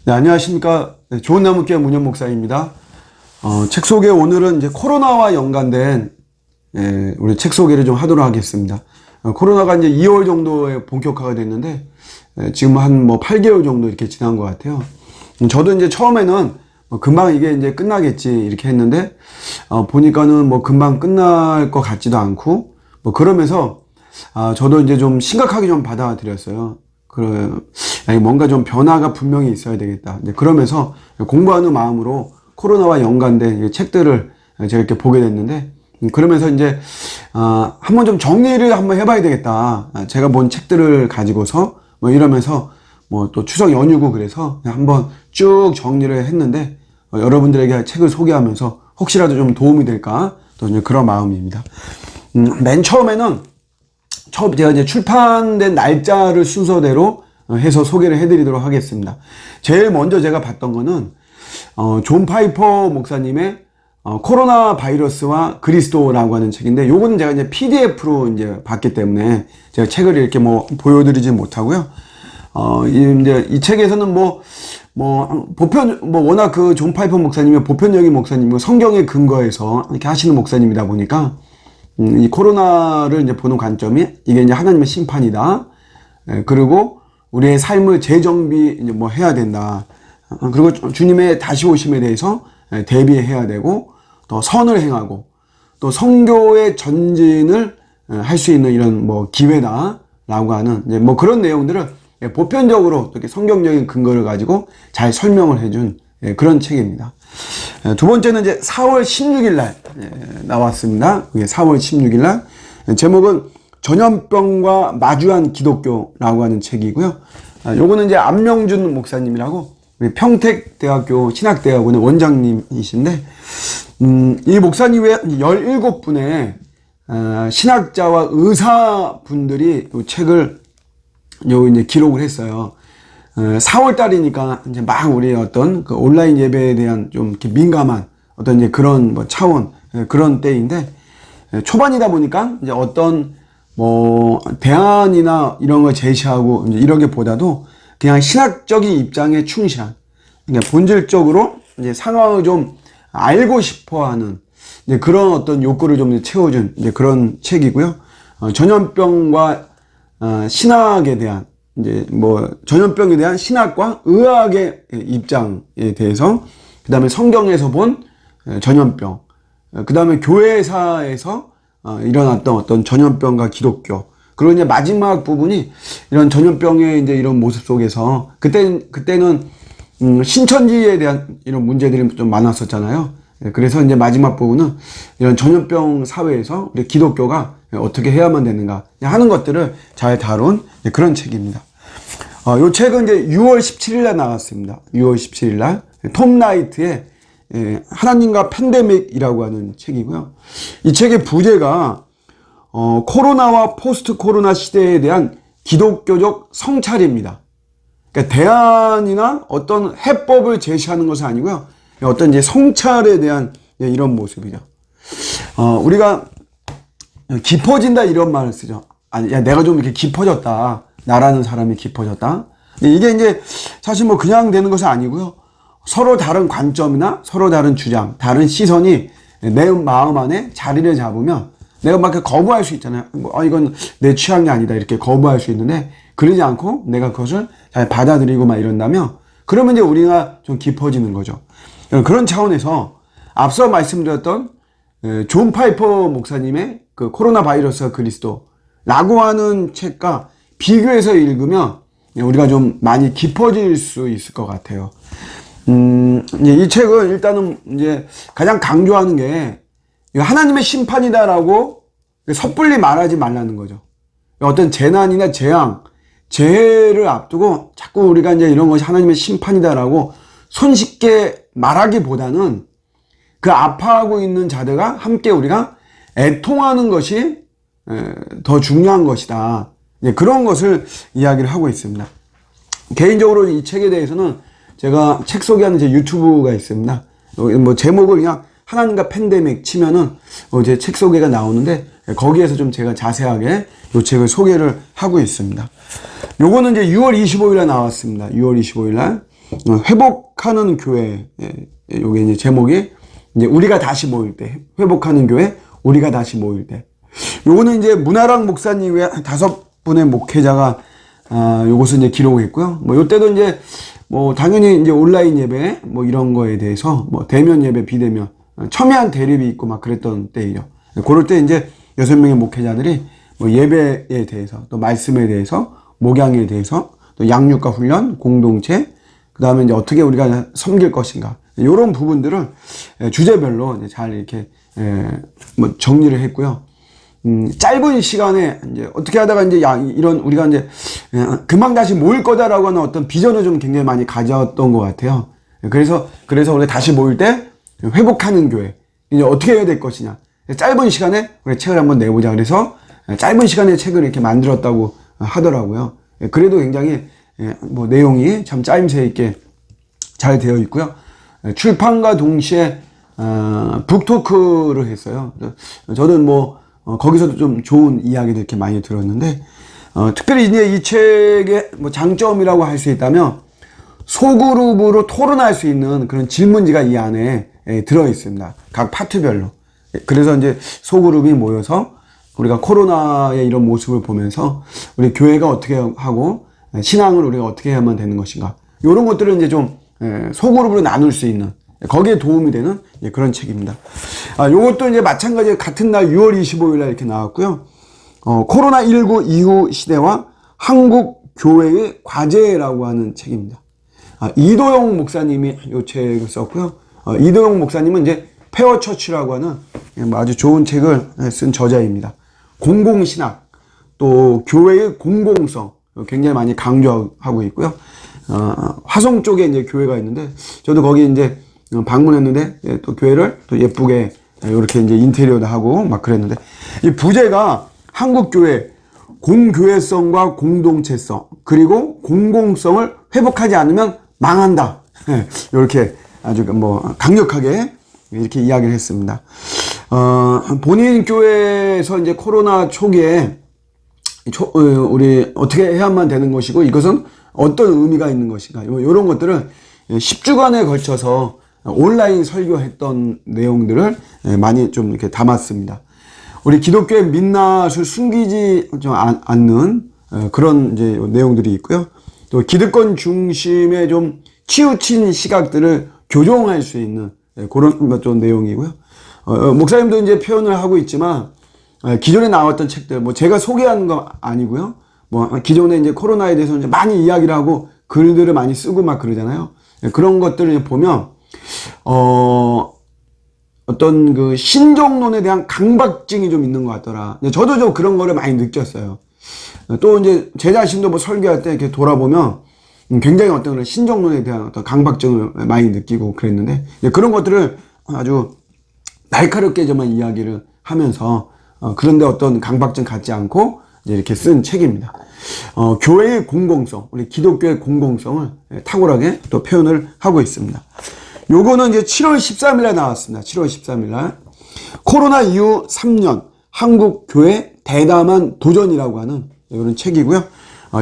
네, 안녕하십니까. 네, 좋은 나무교회 문현 목사입니다. 책 소개 오늘은 이제 코로나와 연관된 우리 책 소개를 좀 하도록 하겠습니다. 코로나가 이제 2월 정도에 본격화가 됐는데 지금 한 8개월 정도 이렇게 지난 것 같아요. 저도 이제 처음에는 금방 이게 이제 끝나겠지 이렇게 했는데 보니까는 금방 끝날 것 같지도 않고 그러면서 저도 이제 좀 심각하게 좀 받아들였어요. 뭔가 좀 변화가 분명히 있어야 되겠다. 그러면서 공부하는 마음으로 코로나와 연관된 책들을 제가 이렇게 보게 됐는데, 그러면서 이제, 한번 좀 정리를 한번 해봐야 되겠다. 제가 본 책들을 가지고서, 이러면서, 또 추석 연휴고 그래서 한번 쭉 정리를 했는데, 여러분들에게 책을 소개하면서 혹시라도 좀 도움이 될까? 또 이제 그런 마음입니다. 맨 처음에는 제가 이제 출판된 날짜를 순서대로 해서 소개를 해드리도록 하겠습니다. 제일 먼저 제가 봤던 거는 존 파이퍼 목사님의 코로나 바이러스와 그리스도라고 하는 책인데, 요거는 제가 이제 PDF로 이제 봤기 때문에 제가 책을 이렇게 보여드리지 못하고요. 이 책에서는 워낙 그 존 파이퍼 목사님이 보편적인 목사님이고 성경에 근거해서 이렇게 하시는 목사님이다 보니까 이 코로나를 이제 보는 관점이 이게 이제 하나님의 심판이다. 그리고 우리의 삶을 재정비 이제 해야 된다. 그리고 주님의 다시 오심에 대해서 대비해야 되고, 또 선을 행하고, 또 선교의 전진을 할 수 있는 이런 기회다라고 하는 이제 그런 내용들을 보편적으로 이렇게 성경적인 근거를 가지고 잘 설명을 해준 그런 책입니다. 두 번째는 이제 4월 16일 날 나왔습니다. 그게 4월 16일 날 제목은 전염병과 마주한 기독교라고 하는 책이고요. 요거는 이제 안명준 목사님이라고 우리 평택대학교 신학대학원의 원장님이신데, 이 목사님 외에 17분의 신학자와 의사분들이 이 책을 이제 기록을 했어요. 4월 달이니까 이제 막 우리 어떤 그 온라인 예배에 대한 좀 이렇게 민감한 어떤 이제 그런 차원, 그런 때인데, 초반이다 보니까 이제 어떤 대안이나 이런 걸 제시하고 이제 이러기보다도 그냥 신학적인 입장에 충실한, 그러니까 본질적으로 이제 상황을 좀 알고 싶어 하는 이제 그런 어떤 욕구를 좀 채워준 이제 그런 책이고요. 전염병과 신학에 대한 이제 전염병에 대한 신학과 의학의 입장에 대해서, 그 다음에 성경에서 본 전염병, 그 다음에 교회사에서 일어났던 어떤 전염병과 기독교, 그리고 이제 마지막 부분이 이런 전염병의 이제 이런 모습 속에서 그때는 신천지에 대한 이런 문제들이 좀 많았었잖아요. 그래서 이제 마지막 부분은 이런 전염병 사회에서 우리 기독교가 어떻게 해야만 되는가 하는 것들을 잘 다룬 그런 책입니다. 이 책은 이제 6월 17일 날 나왔습니다. 6월 17일 날 톰 라이트의 하나님과 팬데믹이라고 하는 책이고요. 이 책의 부제가 코로나와 포스트 코로나 시대에 대한 기독교적 성찰입니다. 그러니까 대안이나 어떤 해법을 제시하는 것은 아니고요. 어떤 이제 성찰에 대한 이런 모습이죠. 우리가 깊어진다 이런 말을 쓰죠. 아니, 야, 내가 좀 이렇게 깊어졌다. 나라는 사람이 깊어졌다. 이게 이제 사실 그냥 되는 것은 아니고요. 서로 다른 관점이나 서로 다른 주장, 다른 시선이 내 마음 안에 자리를 잡으면 내가 막 거부할 수 있잖아요. 이건 내 취향이 아니다. 이렇게 거부할 수 있는데, 그러지 않고 내가 그것을 잘 받아들이고 막 이런다면, 그러면 이제 우리가 좀 깊어지는 거죠. 그런 차원에서 앞서 말씀드렸던 존 파이퍼 목사님의 그 코로나 바이러스와 그리스도라고 하는 책과 비교해서 읽으면 우리가 좀 많이 깊어질 수 있을 것 같아요. 이 책은 일단은 이제 가장 강조하는 게 하나님의 심판이다라고 섣불리 말하지 말라는 거죠. 어떤 재난이나 재해를 앞두고 자꾸 우리가 이제 이런 것이 하나님의 심판이다라고 손쉽게 말하기보다는 그 아파하고 있는 자들과 함께 우리가 애통하는 것이 더 중요한 것이다. 그런 것을 이야기를 하고 있습니다. 개인적으로 이 책에 대해서는 제가 책 소개하는 제 유튜브가 있습니다. 제목을 그냥 하나님과 팬데믹 치면은 제 책 소개가 나오는데, 거기에서 좀 제가 자세하게 이 책을 소개를 하고 있습니다. 요거는 이제 6월 25일에 나왔습니다. 6월 25일날. 회복하는 교회, 요게 이제 제목이 이제 우리가 다시 모일 때, 회복하는 교회, 우리가 다시 모일 때. 요거는 이제 문화랑 목사님 외에 5분의 목회자가 요것을 이제 기록했고요. 뭐 요때도 이제 뭐 당연히 이제 온라인 예배 뭐 이런 거에 대해서 뭐 대면 예배, 비대면 첨예한 대립이 있고 막 그랬던 때예요. 그럴 때 이제 6명의 목회자들이 뭐 예배에 대해서 또 말씀에 대해서 목양에 대해서 또 양육과 훈련, 공동체, 그 다음에 이제 어떻게 우리가 섬길 것인가 이런 부분들을 주제별로 이제 잘 이렇게 뭐 정리를 했고요. 짧은 시간에 이제 어떻게 하다가 이제 이런 우리가 이제 금방 다시 모일 거다라고 하는 어떤 비전을 좀 굉장히 많이 가졌던 것 같아요. 그래서 우리가 다시 모일 때 회복하는 교회 이제 어떻게 해야 될 것이냐. 짧은 시간에 우리 책을 한번 내보자. 그래서 짧은 시간에 책을 이렇게 만들었다고 하더라고요. 그래도 굉장히 뭐 내용이 참 짜임새 있게 잘 되어 있고요. 출판과 동시에 북토크를 했어요. 저는 뭐 거기서도 좀 좋은 이야기들 이렇게 많이 들었는데 특별히 이제 이 책의 뭐 장점이라고 할 수 있다면 소그룹으로 토론할 수 있는 그런 질문지가 이 안에 들어 있습니다. 각 파트별로. 그래서 이제 소그룹이 모여서 우리가 코로나의 이런 모습을 보면서 우리 교회가 어떻게 하고 신앙을 우리가 어떻게 해야만 되는 것인가 이런 것들을 이제 좀 소그룹으로 나눌 수 있는 거기에 도움이 되는 그런 책입니다. 요것도 이제 마찬가지로 같은 날 6월 25일 날 이렇게 나왔고요. 코로나19 이후 시대와 한국 교회의 과제라고 하는 책입니다. 이도영 목사님이 이 책을 썼고요. 이도영 목사님은 이제 페어처치라고 하는 아주 좋은 책을 쓴 저자입니다. 공공신학, 또 교회의 공공성 굉장히 많이 강조하고 있고요. 화성 쪽에 이제 교회가 있는데 저도 거기 이제 방문했는데 또 교회를 또 예쁘게 이렇게 이제 인테리어도 하고 막 그랬는데 이 부제가 한국 교회 공교회성과 공동체성 그리고 공공성을 회복하지 않으면 망한다. 이렇게 아주 뭐 강력하게 이렇게 이야기를 했습니다. 본인 교회에서 이제 코로나 초기에 우리 어떻게 해야만 되는 것이고 이것은 어떤 의미가 있는 것인가 이런 것들을 10주간에 걸쳐서 온라인 설교했던 내용들을 많이 좀 이렇게 담았습니다. 우리 기독교의 민낯을 숨기지 않는 그런 이제 내용들이 있고요. 또 기득권 중심의 좀 치우친 시각들을 교정할 수 있는 그런 좀 내용이고요. 목사님도 이제 표현을 하고 있지만 기존에 나왔던 책들 뭐 제가 소개하는 거 아니고요. 뭐 기존에 이제 코로나에 대해서 이제 많이 이야기를 하고 글들을 많이 쓰고 막 그러잖아요. 그런 것들을 보면 어떤 그 신정론에 대한 강박증이 좀 있는 것 같더라. 저도 좀 그런 거를 많이 느꼈어요. 또 이제 제 자신도 뭐 설교할 때 이렇게 돌아보면 굉장히 어떤 그런 신정론에 대한 어떤 강박증을 많이 느끼고 그랬는데 그런 것들을 아주 날카롭게 정말 이야기를 하면서 그런데 어떤 강박증 갖지 않고 이제 이렇게 쓴 책입니다. 교회의 공공성, 우리 기독교의 공공성을 탁월하게 또 표현을 하고 있습니다. 요거는 이제 7월 13일에 나왔습니다. 7월 13일날 코로나 이후 3년 한국 교회 대담한 도전이라고 하는 이런 책이고요.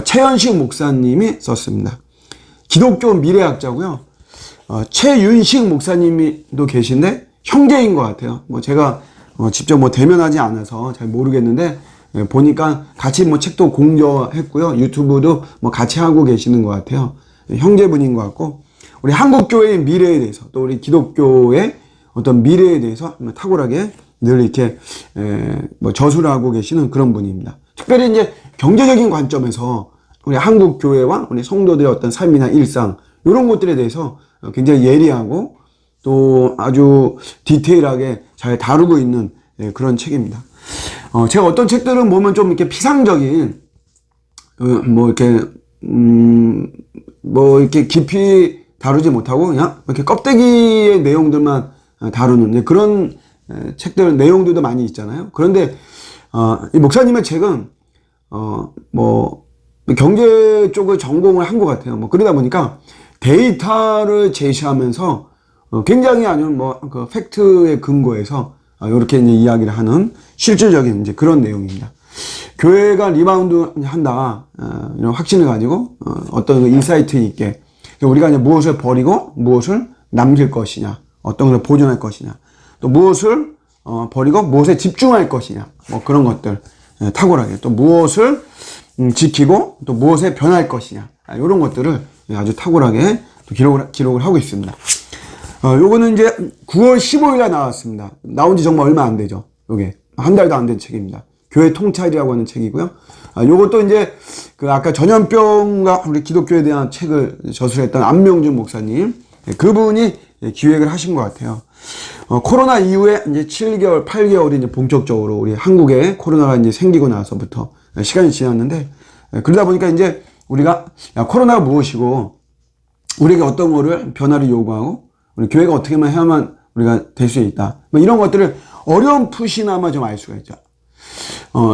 최현식 목사님이 썼습니다. 기독교 미래학자고요. 최윤식 목사님도 계신데 형제인 것 같아요. 뭐 제가 직접 뭐 대면하지 않아서 잘 모르겠는데 보니까 같이 뭐 책도 공저했고요. 유튜브도 뭐 같이 하고 계시는 것 같아요. 형제분인 것 같고 우리 한국교회의 미래에 대해서 또 우리 기독교의 어떤 미래에 대해서 탁월하게 늘 이렇게 뭐 저술을 하고 계시는 그런 분입니다. 특별히 이제 경제적인 관점에서 우리 한국교회와 우리 성도들의 어떤 삶이나 일상 이런 것들에 대해서 굉장히 예리하고 또 아주 디테일하게 잘 다루고 있는 그런 책입니다. 제가 어떤 책들은 보면 좀 이렇게 피상적인 뭐 이렇게 뭐 이렇게 깊이 다루지 못하고 그냥 이렇게 껍데기의 내용들만 다루는 그런 책들 내용들도 많이 있잖아요. 그런데 이 목사님의 책은 뭐 경제 쪽을 전공을 한 것 같아요. 뭐 그러다 보니까 데이터를 제시하면서 굉장히 아주 뭐 그 팩트에 근거해서 이렇게 이제 이야기를 하는 실질적인 이제 그런 내용입니다. 교회가 리바운드 한다 이런 확신을 가지고 어떤 인사이트 있게 우리가 이제 무엇을 버리고 무엇을 남길 것이냐, 어떤 것을 보존할 것이냐, 또 무엇을 버리고 무엇에 집중할 것이냐, 뭐 그런 것들 탁월하게, 또 무엇을 지키고 또 무엇에 변할 것이냐, 이런 것들을 아주 탁월하게 또 기록을 하고 있습니다. 요거는 이제 9월 15일에 나왔습니다. 나온 지 정말 얼마 안 되죠. 요게 한 달도 안 된 책입니다. 교회 통찰이라고 하는 책이고요. 요것도 이제 그 아까 전염병과 우리 기독교에 대한 책을 저술했던 안명준 목사님, 그분이 기획을 하신 것 같아요. 코로나 이후에 이제 7개월, 8개월이 이제 본격적으로 우리 한국에 코로나가 이제 생기고 나서부터 시간이 지났는데, 그러다 보니까 이제 우리가 코로나가 무엇이고 우리에게 어떤 거를 변화를 요구하고 우리 교회가 어떻게만 해야만 우리가 될 수 있다, 뭐 이런 것들을 어렴풋이나마 좀 알 수가 있죠.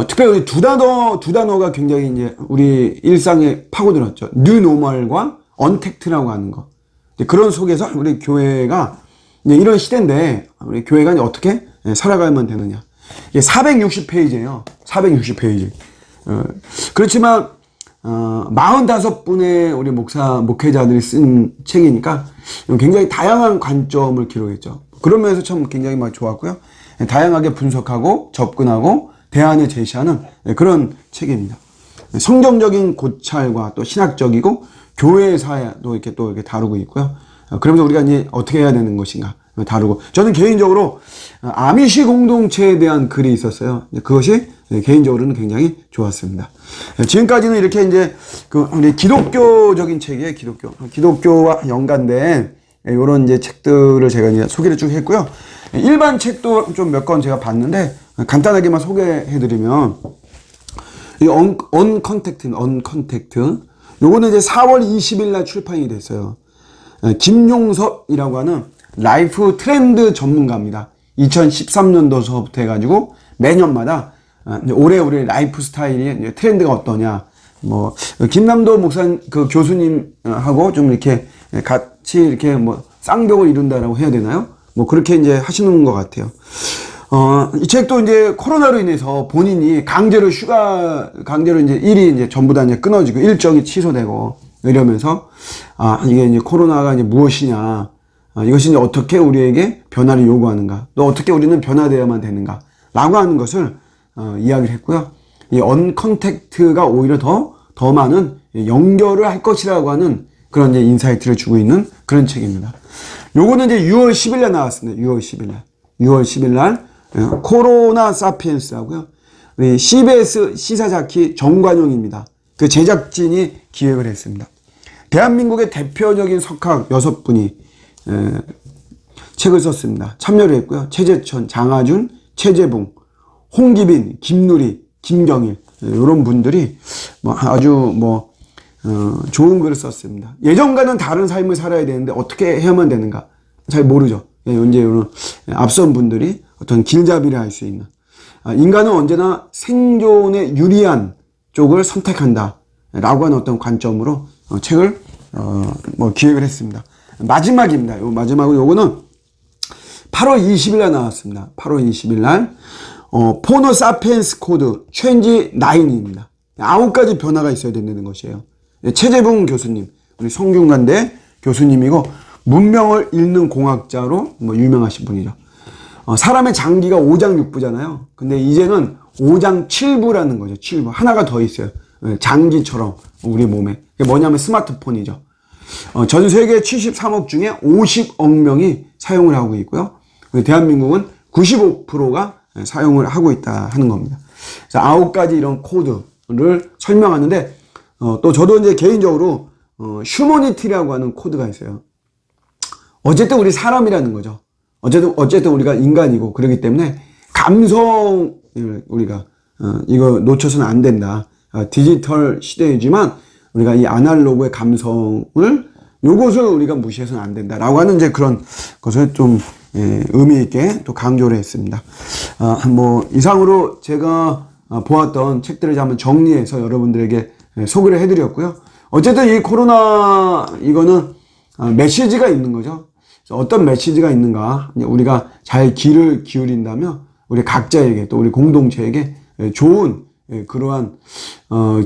특별히 두 단어가 굉장히 이제 우리 일상에 파고들었죠. 뉴 노멀과 언택트라고 하는 거. 그런 속에서 우리 교회가 이제 이런 시대인데 우리 교회가 이제 어떻게 살아가야만 되느냐. 이게 460페이지예요. 460페이지. 그렇지만 45분의 우리 목회자들이 쓴 책이니까 굉장히 다양한 관점을 기록했죠. 그러면서 참 굉장히 막 좋았고요. 다양하게 분석하고 접근하고 대안을 제시하는 그런 책입니다. 성경적인 고찰과 또 신학적이고 교회 사회도 이렇게 다루고 있고요. 그러면서 우리가 이제 어떻게 해야 되는 것인가 다루고, 저는 개인적으로 아미시 공동체에 대한 글이 있었어요. 그것이 개인적으로는 굉장히 좋았습니다. 지금까지는 이렇게 이제 우리 기독교적인 책이에요. 기독교와 연관된 이런 이제 책들을 제가 이제 소개를 쭉 했고요. 일반 책도 좀 몇 권 제가 봤는데 간단하게만 소개해드리면 이 언컨택트 요거는 이제 4월 20일 날 출판이 됐어요. 김용섭이라고 하는 라이프 트렌드 전문가입니다. 2013년도서부터 해가지고 매년마다 올해 우리 라이프 스타일이 트렌드가 어떠냐, 뭐 김남도 교수님하고 좀 이렇게 같이 이렇게 뭐 쌍벽을 이룬다라고 해야 되나요? 뭐 그렇게 이제 하시는 것 같아요. 이 책도 이제 코로나로 인해서 본인이 강제로 이제 일이 이제 전부 다 이제 끊어지고 일정이 취소되고 이러면서 이게 이제 코로나가 이제 무엇이냐, 이것이 이제 어떻게 우리에게 변화를 요구하는가, 또 어떻게 우리는 변화되어야만 되는가 라고 하는 것을 이야기를 했고요. 이 언컨택트가 오히려 더 많은 연결을 할 것이라고 하는 그런 이제 인사이트를 주고 있는 그런 책입니다. 요거는 이제 6월 10일 날 나왔습니다. 6월 10일 날 코로나 사피엔스라고요. 우리 CBS 시사자키 정관용입니다. 그 제작진이 기획을 했습니다. 대한민국의 대표적인 석학 6분이 책을 썼습니다. 참여를 했고요. 최재천, 장하준, 최재봉, 홍기빈, 김누리, 김경일, 이런 분들이 아주 좋은 글을 썼습니다. 예전과는 다른 삶을 살아야 되는데 어떻게 해야만 되는가 잘 모르죠. 이제 이런 앞선 분들이 어떤 길잡이를 할 수 있는, 인간은 언제나 생존에 유리한 쪽을 선택한다 라고 하는 어떤 관점으로 책을 기획을 했습니다. 마지막입니다. 마지막으로 요거는 8월 20일 날 나왔습니다. 8월 20일 날 포노 사피엔스 코드 체인지 9입니다. 9가지 변화가 있어야 된다는 것이에요. 최재봉 교수님, 우리 성균관대 교수님이고 문명을 읽는 공학자로 유명하신 분이죠. 사람의 장기가 5장 6부잖아요. 근데 이제는 5장 7부라는 거죠. 7부. 하나가 더 있어요. 장기처럼 우리 몸에. 그게 뭐냐면 스마트폰이죠. 전 세계 73억 중에 50억 명이 사용을 하고 있고요. 대한민국은 95%가 사용을 하고 있다 하는 겁니다. 그래서 9가지 이런 코드를 설명하는데, 또 저도 이제 개인적으로 휴머니티라고 하는 코드가 있어요. 어쨌든 우리 사람이라는 거죠. 어쨌든 우리가 인간이고 그렇기 때문에 감성을 우리가 이거 놓쳐서는 안 된다. 디지털 시대이지만 우리가 이 아날로그의 감성을, 요것을 우리가 무시해서는 안 된다라고 하는 이제 그런 것을 좀 의미 있게 또 강조를 했습니다. 이상으로 제가 보았던 책들을 한번 정리해서 여러분들에게 소개를 해드렸고요. 어쨌든 이 코로나 이거는 메시지가 있는 거죠. 어떤 메시지가 있는가, 우리가 잘 귀를 기울인다면 우리 각자에게 또 우리 공동체에게 좋은 그러한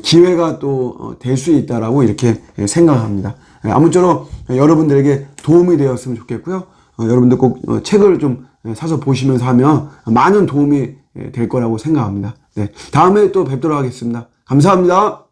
기회가 또 될 수 있다라고 이렇게 생각합니다. 아무쪼록 여러분들에게 도움이 되었으면 좋겠고요. 여러분들 꼭 책을 좀 사서 보시면서 하면 많은 도움이 될 거라고 생각합니다. 네, 다음에 또 뵙도록 하겠습니다. 감사합니다.